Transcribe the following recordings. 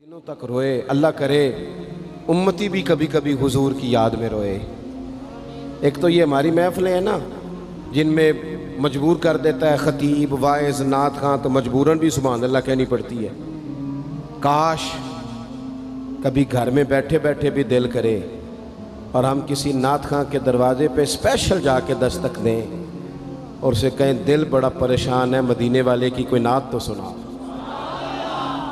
دنوں تک روئے. اللہ کرے امتی بھی کبھی کبھی حضور کی یاد میں روئے. ایک تو یہ ہماری محفلیں ہیں نا جن میں مجبور کر دیتا ہے خطیب واعظ نعت خواں، تو مجبوراً بھی سبحان اللہ کہنی پڑتی ہے. کاش کبھی گھر میں بیٹھے بیٹھے بھی دل کرے اور ہم کسی نعت خواں کے دروازے پہ اسپیشل جا کے دستک دیں اور اسے کہیں دل بڑا پریشان ہے، مدینے والے کی کوئی نعت تو سنا.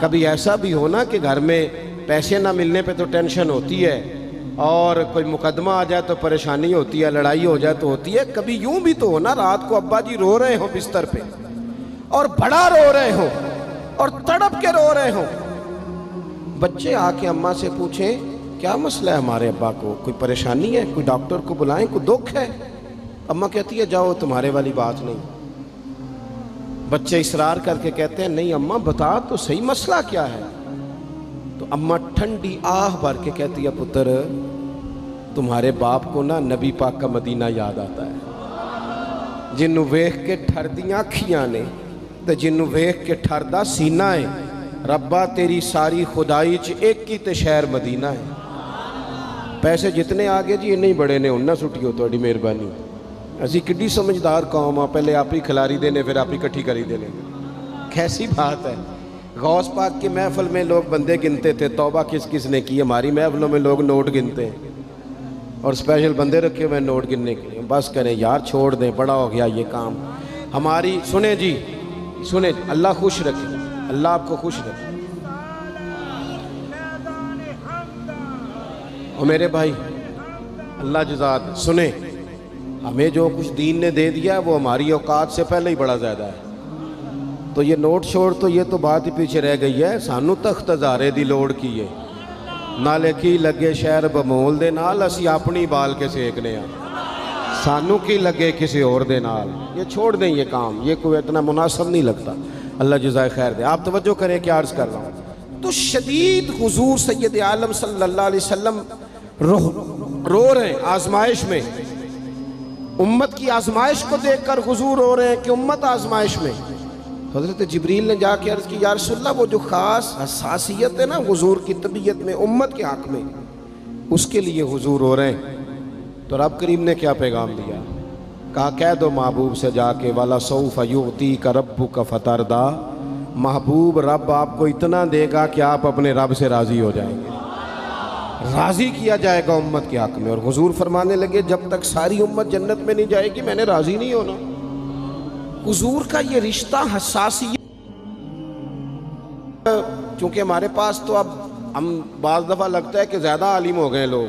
کبھی ایسا بھی ہونا کہ گھر میں پیسے نہ ملنے پہ تو ٹینشن ہوتی ہے اور کوئی مقدمہ آ جائے تو پریشانی ہوتی ہے، لڑائی ہو جائے تو ہوتی ہے. کبھی یوں بھی تو ہونا رات کو ابا جی رو رہے ہوں بستر پہ اور بڑا رو رہے ہوں اور تڑپ کے رو رہے ہوں، بچے آ کے اماں سے پوچھیں کیا مسئلہ ہے ہمارے ابا کو، کوئی پریشانی ہے، کوئی ڈاکٹر کو بلائیں، کوئی دکھ ہے. اماں کہتی ہے جاؤ تمہارے والی بات نہیں. بچے اصرار کر کے کہتے ہیں نہیں اماں بتا تو صحیح مسئلہ کیا ہے. تو اماں ٹھنڈی آہ بھر کے کہتی ہے پتر تمہارے باپ کو نا نبی پاک کا مدینہ یاد آتا ہے، جنوں ویکھ کے ٹھردیاں اکھیاں نے تے جنوں ویکھ کے ٹھردا سینہ ہے. ربا تیری ساری خدائی چ ایک ہی تے شہر مدینہ ہے. پیسے جتنے آگے جی انہیں بڑے نے انہاں سٹیو تہاڈی مہربانی. اسی کڈی سمجھدار قوم آ، پہلے آپ ہی کھلاری دینے پھر آپ ہی کٹھی کری دینے. کیسی بات ہے. غوث پاک کی محفل میں لوگ بندے گنتے تھے، توبہ کس کس نے کی. ہماری محفلوں میں لوگ نوٹ گنتے ہیں اور اسپیشل بندے رکھے ہوئے نوٹ گننے کے لیے. بس کریں یار چھوڑ دیں، بڑا ہو گیا یہ کام ہماری. سنیں جی سنیں، اللہ خوش رکھے، اللہ آپ کو خوش رکھے. اور میرے بھائی اللہ جزات سنیں، ہمیں جو کچھ دین نے دے دیا ہے وہ ہماری اوقات سے پہلے ہی بڑا زیادہ ہے. تو یہ نوٹ چھوڑ تو یہ تو بات ہی پیچھے رہ گئی ہے. سانو تخت ہزارے دی لوڑ کی ہے، نالے کی لگے شہر بمول دے نال اسی اپنی بال کے سیکنے ہیں. سانو کی لگے کسی اور دے نال. یہ چھوڑ دیں یہ کام، یہ کوئی اتنا مناسب نہیں لگتا. اللہ جزائے خیر دے. آپ توجہ کریں کیا عرض کر رہا ہوں. تو شدید حضور سید عالم صلی اللہ علیہ وسلم رو رہے ہیں آزمائش میں. امت کی آزمائش کو دیکھ کر حضور رو رہے ہیں کہ امت آزمائش میں. حضرت جبریل نے جا کے عرض کی یا رسول اللہ وہ جو خاص حساسیت ہے نا حضور کی طبیعت میں امت کے حق میں، اس کے لیے حضور رو رہے ہیں. تو رب کریم نے کیا پیغام دیا؟ کہا کہہ دو محبوب سے جا کے وَلَسَوْفَ يُعْطِيكَ رَبُّكَ فَتَرْضَىٰ، محبوب رب آپ کو اتنا دے گا کہ آپ اپنے رب سے راضی ہو جائیں گے. راضی کیا جائے گا امت کے حق میں. اور حضور فرمانے لگے جب تک ساری امت جنت میں نہیں جائے گی میں نے راضی نہیں ہونا. حضور کا یہ رشتہ حساسیت، چونکہ ہمارے پاس تو اب ہم بعض دفعہ لگتا ہے کہ زیادہ عالم ہو گئے لوگ،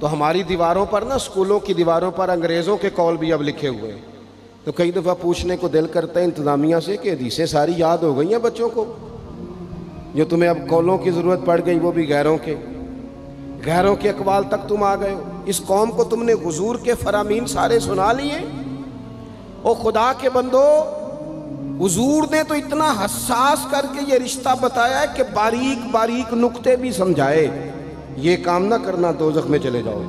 تو ہماری دیواروں پر نا اسکولوں کی دیواروں پر انگریزوں کے قول بھی اب لکھے ہوئے ہیں. تو کئی دفعہ پوچھنے کو دل کرتا ہے انتظامیہ سے کہ حدیثیں ساری یاد ہو گئی ہیں بچوں کو، جو تمہیں اب قولوں کی ضرورت پڑ گئی وہ بھی غیروں کے اقوال تک تم آ گئے ہو. اس قوم کو تم نے حضور کے فرامین سارے سنا لیے. او خدا کے بندو، حضور نے تو اتنا حساس کر کے یہ رشتہ بتایا ہے کہ باریک باریک نقطے بھی سمجھائے. یہ کام نہ کرنا دوزخ میں چلے جاؤ،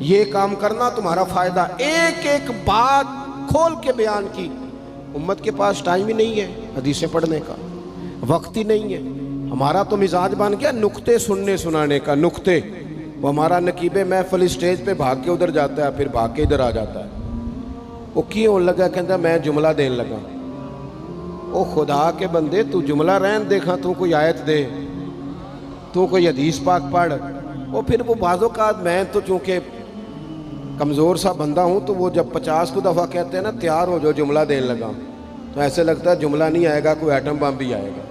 یہ کام کرنا تمہارا فائدہ. ایک ایک بات کھول کے بیان کی. امت کے پاس ٹائم ہی نہیں ہے حدیثیں پڑھنے کا، وقت ہی نہیں ہے. ہمارا تو مزاج بن گیا نقطے سننے سنانے کا. نقطے وہ ہمارا نقیب محفل اسٹیج پہ بھاگ کے ادھر جاتا ہے پھر بھاگ کے ادھر آ جاتا ہے. وہ کیوں لگا کہتا میں جملہ دین لگا. او خدا کے بندے تو جملہ رہن دیکھا، تو کوئی آیت دے، تو کوئی حدیث پاک پڑھ. وہ پھر وہ بعض اوقات میں تو چونکہ کمزور سا بندہ ہوں تو وہ جب 50 کو دفعہ کہتے ہیں نا تیار ہو جو جملہ دین لگا، تو ایسے لگتا ہے جملہ نہیں آئے گا کوئی ایٹم بم بھی آئے گا.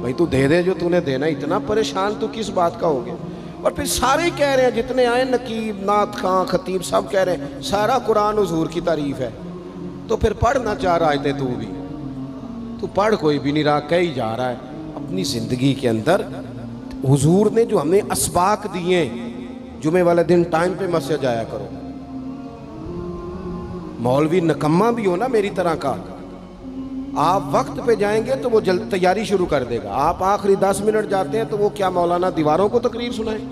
بھائی تو دے دے جو تو نے دینا. اتنا پریشان تو کس بات کا ہو گیا. اور پھر سارے ہی کہہ رہے ہیں جتنے آئے نقیب نعت خواں خطیب سب کہہ رہے ہیں سارا قرآن حضور کی تعریف ہے. تو پھر پڑھنا چاہ رہا ہے تو بھی تو پڑھ کوئی بھی نہیں رہا، کہی جا رہا ہے. اپنی زندگی کے اندر حضور نے جو ہمیں اسباق دیے، جمعے والے دن ٹائم پہ مسجد جایا کرو. مولوی نکمہ بھی ہو نا میری طرح کا، آپ وقت پہ جائیں گے تو وہ جلد تیاری شروع کر دے گا. آپ آخری 10 منٹ جاتے ہیں تو وہ کیا مولانا دیواروں کو تقریر سنائیں.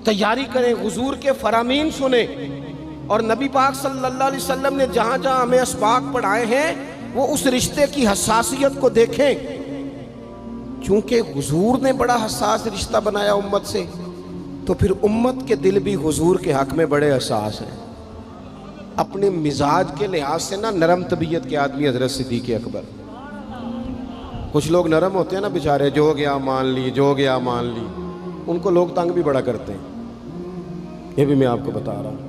تیاری کریں، حضور کے فرامین سنیں. اور نبی پاک صلی اللہ علیہ وسلم نے جہاں جہاں ہمیں اسباق پڑھائے ہیں وہ اس رشتے کی حساسیت کو دیکھیں. چونکہ حضور نے بڑا حساس رشتہ بنایا امت سے، تو پھر امت کے دل بھی حضور کے حق میں بڑے حساس ہیں۔ اپنے مزاج کے لحاظ سے نا نرم طبیعت کے آدمی حضرت صدیق اکبر۔ کچھ لوگ نرم ہوتے ہیں نا بیچارے، جو گیا مان لی، جو گیا مان لی، ان کو لوگ تنگ بھی بڑا کرتے ہیں۔ یہ بھی میں آپ کو بتا رہا ہوں۔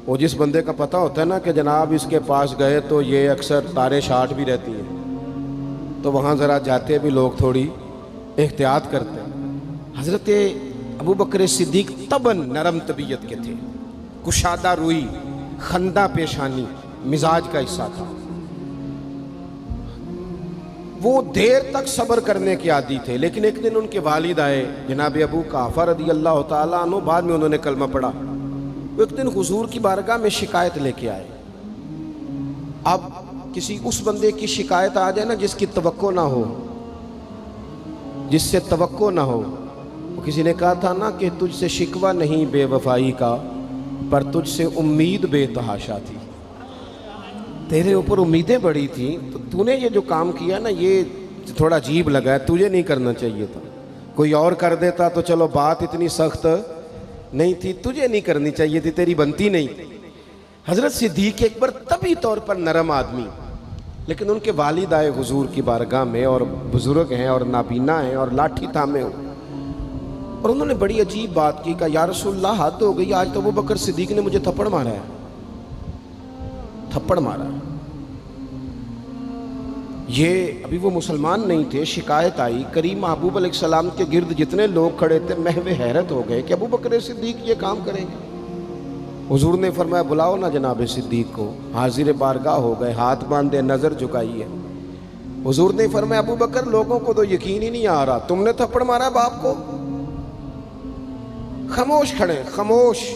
وہ جس بندے کا پتہ ہوتا ہے نا کہ جناب اس کے پاس گئے تو یہ اکثر تارے شاٹ بھی رہتی ہیں، تو وہاں ذرا جاتے بھی لوگ تھوڑی احتیاط کرتے ہیں۔ حضرت ابو بکر صدیق طبعاً نرم طبیعت کے تھے، کشادہ روئی، خندہ پیشانی مزاج کا حصہ تھا۔ وہ دیر تک صبر کرنے کے عادی تھے، لیکن ایک دن ان کے والد آئے جناب ابو قحافہ رضی اللہ تعالیٰ عنہ، بعد میں انہوں نے کلمہ پڑھا۔ وہ ایک دن حضور کی بارگاہ میں شکایت لے کے آئے۔ اب کسی اس بندے کی شکایت آ جائے نا جس کی توقع نہ ہو، جس سے توقع نہ ہو، کسی نے کہا تھا نا کہ تجھ سے شکوہ نہیں بے وفائی کا، پر تجھ سے امید بے تحاشا تھی۔ تیرے اوپر امیدیں بڑی تھیں، تو نے یہ جو کام کیا نا یہ تھوڑا عجیب لگا ہے، تجھے نہیں کرنا چاہیے تھا۔ کوئی اور کر دیتا تو چلو بات اتنی سخت نہیں تھی، تجھے نہیں کرنی چاہیے تھی، تیری بنتی نہیں تھی۔ حضرت صدیق اکبر طبی طور پر نرم آدمی، لیکن ان کے والد آئے حضور کی بارگاہ میں، اور بزرگ ہیں اور نابینا ہیں اور لاٹھی تھامے ہو، اور انہوں نے بڑی عجیب بات کی، کہا یا رسول اللہ حد ہو گئی، آج تو ابو بکر صدیق نے مجھے تھپڑ مارا ہے، تھپڑ مارا ہے۔ یہ ابھی وہ مسلمان نہیں تھے، شکایت آئی، کریم محبوب علیہ السلام کے گرد جتنے لوگ کھڑے تھے محو حیرت ہو گئے کہ ابو بکر صدیق یہ کام کریں گے۔ حضور نے فرمایا بلاؤ نا جناب صدیق کو، حاضر بارگاہ ہو گئے، ہاتھ باندھے، نظر جھکائی ہے۔ حضور نے فرمایا ابو بکر لوگوں کو تو یقین ہی نہیں آ رہا، تم نے تھپڑ مارا ہے باپ کو؟ خاموش کھڑے، خاموش۔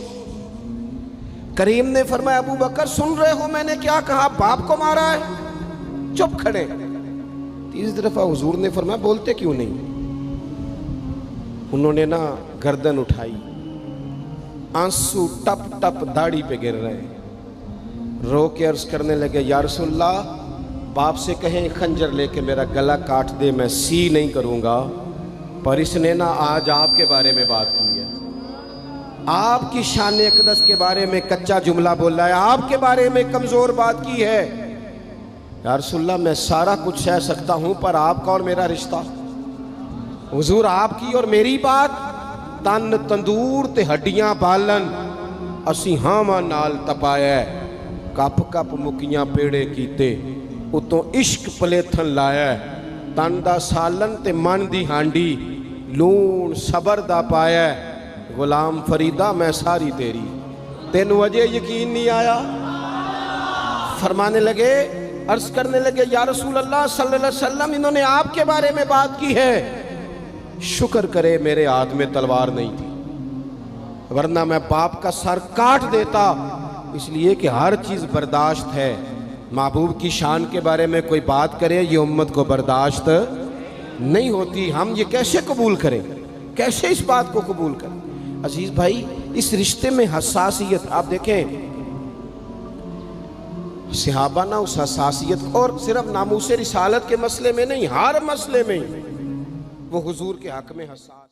کریم نے فرمایا ابو بکر سن رہے ہو میں نے کیا کہا، باپ کو مارا ہے؟ چپ کھڑے۔ تیسری دفعہ حضور نے فرمایا بولتے کیوں نہیں؟ انہوں نے نا گردن اٹھائی، آنسو ٹپ ٹپ داڑھی پہ گر رہے، رو کے عرض کرنے لگے یا رسول اللہ باپ سے کہیں خنجر لے کے میرا گلا کاٹ دے، میں سی نہیں کروں گا، پر اس نے نا آج آپ کے بارے میں بات کی ہے، آپ کی شان اقدس کے بارے میں کچا جملہ بولا ہے، آپ کے بارے میں کمزور بات کی ہے۔ یا رسول اللہ میں سارا کچھ سہ سکتا ہوں، پر آپ کا اور میرا رشتہ، حضور آپ کی اور میری بات، تن تندور تے ہڈیاں بالن، اسی ہاواں نال تپایا، کپ کپ مکیاں پیڑے کیتے، اتوں عشق پلیتھن لایا، تن دا سالن تے من دی ہانڈی، لون صبر دا پایا، غلام فریدہ میں ساری تیری، تینوں وجہ یقین نہیں آیا؟ فرمانے لگے، عرض کرنے لگے یا رسول اللہ صلی اللہ علیہ وسلم انہوں نے آپ کے بارے میں بات کی ہے، شکر کرے میرے ہاتھ میں تلوار نہیں تھی، ورنہ میں باپ کا سر کاٹ دیتا، اس لیے کہ ہر چیز برداشت ہے، محبوب کی شان کے بارے میں کوئی بات کرے یہ امت کو برداشت نہیں ہوتی، ہم یہ کیسے قبول کریں، کیسے اس بات کو قبول کریں؟ عزیز بھائی اس رشتے میں حساسیت، آپ دیکھیں صحابہ نا اس حساسیت، اور صرف ناموس رسالت کے مسئلے میں نہیں، ہر مسئلے میں وہ حضور کے حق میں حساس